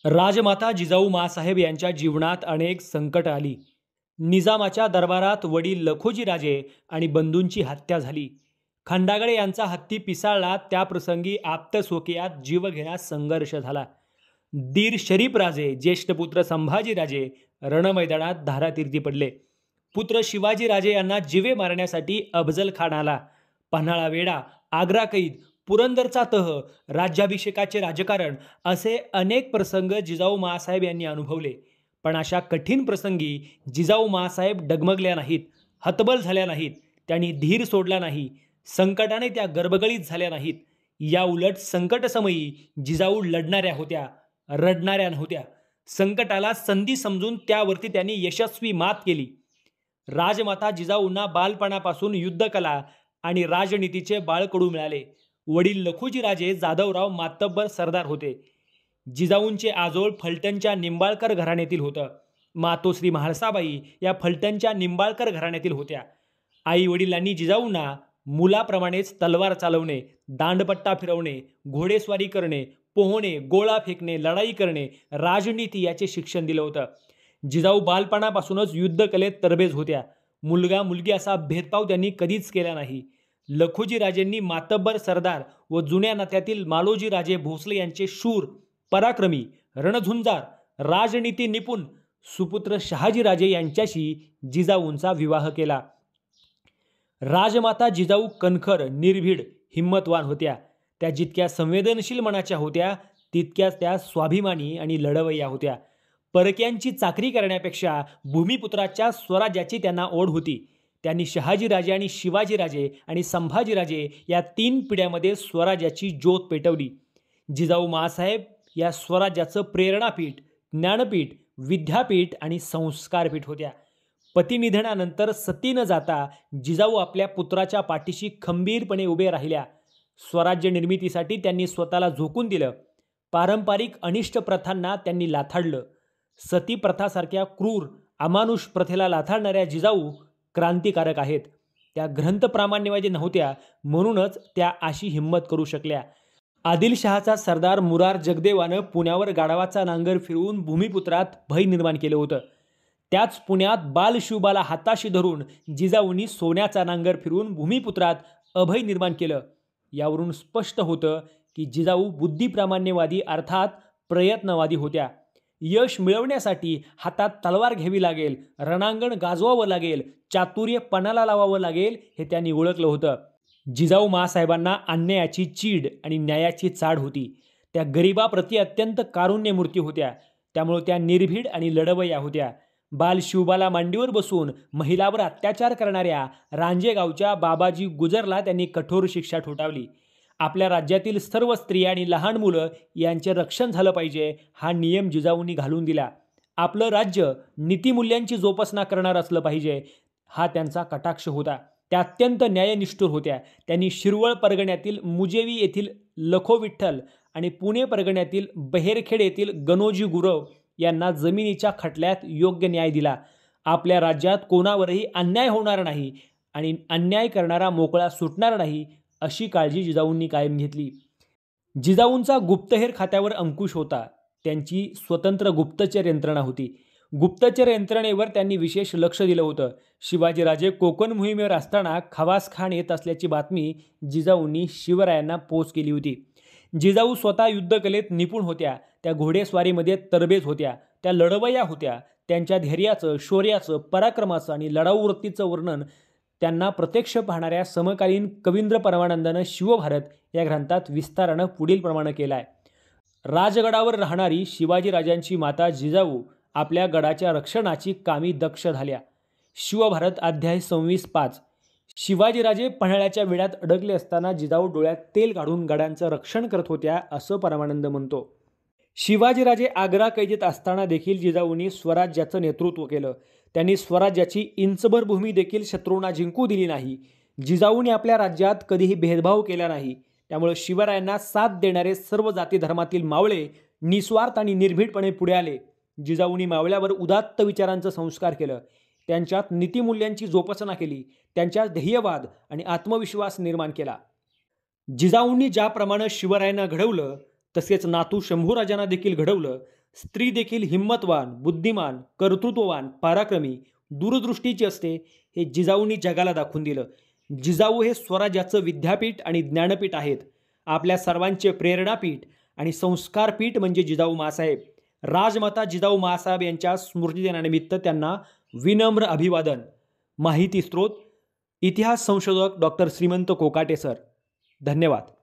राजमाता जिजाऊ माँसाहेब यांच्या जीवनात अनेक संकट आली. निजामाच्या दरबारात वडील लखोजी राजे आणि बंधूंची हत्या झाली. खंडागळे यांचा हत्ती पिसाळला. त्या प्रसंगी आप्तस्वकीयात जीव घेण्यास संघर्ष झाला. दीर शरीफ राजे, ज्येष्ठ पुत्र संभाजी राजे रणमैदानात धारातीर्थी पडले. पुत्र शिवाजी राजे यांना जिवे मारण्यासाठी अफजल खान आला. पन्हाळा वेढा, आग्रा कैद, पुरंदरचा तह, राज्याभिषेकाचे राजकारण असे अनेक प्रसंग जिजाऊ माँसाहेब यांनी अनुभवले. पण अशा कठीण प्रसंगी जिजाऊ माँसाहेब डगमगल्या नाहीत, हतबल झाल्या नाहीत. त्यांनी धीर सोडला नाही. संकटाने त्या गर्भगळीत झाल्या नाहीत. या उलट संकटसमयी जिजाऊ लढणाऱ्या होत्या, रडणाऱ्या नव्हत्या. संकटाला संधी समजून त्यावरती त्यांनी यशस्वी मात केली. राजमाता जिजाऊंना बालपणापासून युद्धकला आणि राजनीतीचे बाळकडू मिळाले. वडील लखोजी राजे जाधवराव मातब्बर सरदार होते. जिजाऊंचे आजोळ फलटणच्या निंबाळकर घराण्यातील होतं. मातोश्री म्हाळसाबाई या फलटणच्या निंबाळकर घराण्यातील होत्या. आई वडिलांनी जिजाऊंना मुलाप्रमाणेच तलवार चालवणे, दांडपट्टा फिरवणे, घोडेस्वारी करणे, पोहणे, गोळा फेकणे, लढाई करणे, राजनीती याचे शिक्षण दिलं होतं. जिजाऊ बालपणापासूनच युद्धकलेत तरबेज होत्या. मुलगा मुलगी असा भेदभाव त्यांनी कधीच केला नाही. लखोजी राजेंनी मातब्बर सरदार व जुन्या नात्यातील मालोजी राजे भोसले यांचे शूर, पराक्रमी, रणझुंजार, राजनीती निपुण सुपुत्र शहाजी राजे यांच्याशी जिजाऊंचा विवाह केला. राजमाता जिजाऊ कणखर, निर्भीड, हिम्मतवान होत्या. त्या जितक्या संवेदनशील मनाच्या होत्या तितक्याच त्या स्वाभिमानी आणि लढवय्या होत्या. परक्यांची चाकरी करण्यापेक्षा भूमिपुत्राच्या स्वराज्याची त्यांना ओढ होती. त्यांनी शहाजीराजे आणि शिवाजीराजे आणि संभाजीराजे या 3 पिढ्यामध्ये स्वराज्याची ज्योत पेटवली. जिजाऊ माँसाहेब या स्वराज्याचं प्रेरणापीठ, ज्ञानपीठ, विद्यापीठ आणि संस्कारपीठ होत्या. पतिनिधनानंतर सती न जाता जिजाऊ आपल्या पुत्राच्या पाठीशी खंबीरपणे उभे राहिल्या. स्वराज्य निर्मितीसाठी त्यांनी स्वतःला झोकून दिलं. पारंपरिक अनिष्ट प्रथांना त्यांनी लाथाडलं. सती प्रथासारख्या क्रूर, अमानुष प्रथेला लाथाडणाऱ्या जिजाऊ क्रांतिकारक आहेत. त्या ग्रंथप्रामाण्यवादी नव्हत्या, म्हणूनच त्या अशी हिंमत करू शकल्या. आदिलशहाचा सरदार मुरार जगदेवानं पुण्यावर गाढवाचा नांगर फिरवून भूमिपुत्रात भय निर्माण केलं होतं. त्याच पुण्यात बालशिवबाला हाताशी धरून जिजाऊंनी सोन्याचा नांगर फिरवून भूमिपुत्रात अभय निर्माण केलं. यावरून स्पष्ट होतं की जिजाऊ बुद्धिप्रामाण्यवादी अर्थात प्रयत्नवादी होत्या. यश मिळवण्यासाठी हातात तलवार घ्यावी लागेल, रणांगण गाजवावं लागेल, चातुर्य पणाला लावावं लागेल हे त्यांनी ओळखलं होतं. जिजाऊ माँसाहेबांना अन्यायाची चीड आणि न्यायाची चाड होती. त्या गरिबाप्रती अत्यंत कारुण्यमूर्ती होत्या. त्यामुळे त्या निर्भीड आणि लढवय्या होत्या. बालशिवबाला मांडीवर बसून महिलावर अत्याचार करणाऱ्या रांजेगावच्या बाबाजी गुजरला त्यांनी कठोर शिक्षा ठोठावली. आपल्या राज्यातील सर्व स्त्रिया आणि लहान मुलं यांचे रक्षण झालं पाहिजे हा नियम जिजाऊंनी घालून दिला. आपलं राज्य नीतिमूल्यांची जोपासना करणार असलं पाहिजे हा त्यांचा कटाक्ष होता. त्या अत्यंत न्यायनिष्ठुर होत्या. त्यांनी शिरवळ परगण्यातील मुजेवी येथील लखो विठ्ठल आणि पुणे परगण्यातील बहेरखेड येथील गणोजी गुरव यांना जमिनीच्या खटल्यात योग्य न्याय दिला. आपल्या राज्यात कोणावरही अन्याय होणार नाही आणि अन्याय करणारा मोकळा सुटणार नाही अशी काळजी जिजाऊंनी कायम घेतली. जिजाऊंचा गुप्तहेर खात्यावर अंकुश होता. त्यांची स्वतंत्र गुप्तचर यंत्रणा होती. गुप्तचर यंत्रणेवर त्यांनी विशेष लक्ष दिलं होतं. शिवाजीराजे कोकण मोहिमेवर असताना खवास खान येत असल्याची बातमी जिजाऊंनी शिवरायांना पोच केली होती. जिजाऊ स्वतः युद्धकलेत निपुण होत्या. त्या घोडेस्वारीमध्ये तरबेज होत्या. त्या लढवय्या होत्या. त्यांच्या धैर्याचं, शौर्याचं, पराक्रमाचं आणि लढाऊ वृत्तीचं वर्णन त्यांना प्रत्यक्ष पाहणाऱ्या समकालीन कवींद्र परमानंदानं शिवभारत या ग्रंथात विस्तारानं पुढील प्रमाणे केला आहे. राजगडावर राहणारी शिवाजीराजांची माता जिजाऊ आपल्या गडाच्या रक्षणाची कामी दक्ष झाल्या. शिवभारत अध्याय 26:5. शिवाजीराजे पन्हाळ्याच्या वेढ्यात अडकले असताना जिजाऊ डोळ्यात तेल काढून गडांचं रक्षण करत होत्या असं परमानंद म्हणतो. शिवाजीराजे आग्रा कैदेत असताना देखील जिजाऊंनी स्वराज्याचं नेतृत्व केलं. त्यांनी स्वराज्याची इंचभर भूमी देखील शत्रूंना जिंकू दिली नाही. जिजाऊंनी आपल्या राज्यात कधीही भेदभाव केला नाही. त्यामुळे शिवरायांना साथ देणारे सर्व जाती धर्मातील मावळे निस्वार्थ आणि निर्भीडपणे पुढे आले. जिजाऊंनी मावळ्यावर उदात्त विचारांचं संस्कार केलं. त्यांच्यात नीतिमूल्यांची जोपासना केली. त्यांच्यात ध्येयवाद आणि आत्मविश्वास निर्माण केला. जिजाऊंनी ज्याप्रमाणे शिवरायांना घडवलं तसेच नातू शंभूराजांना देखील घडवलं. स्त्री देखील हिम्मतवान, बुद्धिमान, कर्तृत्ववान, पराक्रमी, दूरदृष्टीची असते हे जिजाऊंनी जगाला दाखवून दिलं. जिजाऊ हे स्वराज्याचं विद्यापीठ आणि ज्ञानपीठ आहेत. आपल्या सर्वांचे प्रेरणापीठ आणि संस्कारपीठ म्हणजे जिजाऊ माँसाहेब. राजमाता जिजाऊ माँसाहेब यांच्या स्मृतिदिनानिमित्त त्यांना विनम्र अभिवादन. माहिती स्रोत इतिहास संशोधक डॉक्टर श्रीमंत कोकाटे सर. धन्यवाद.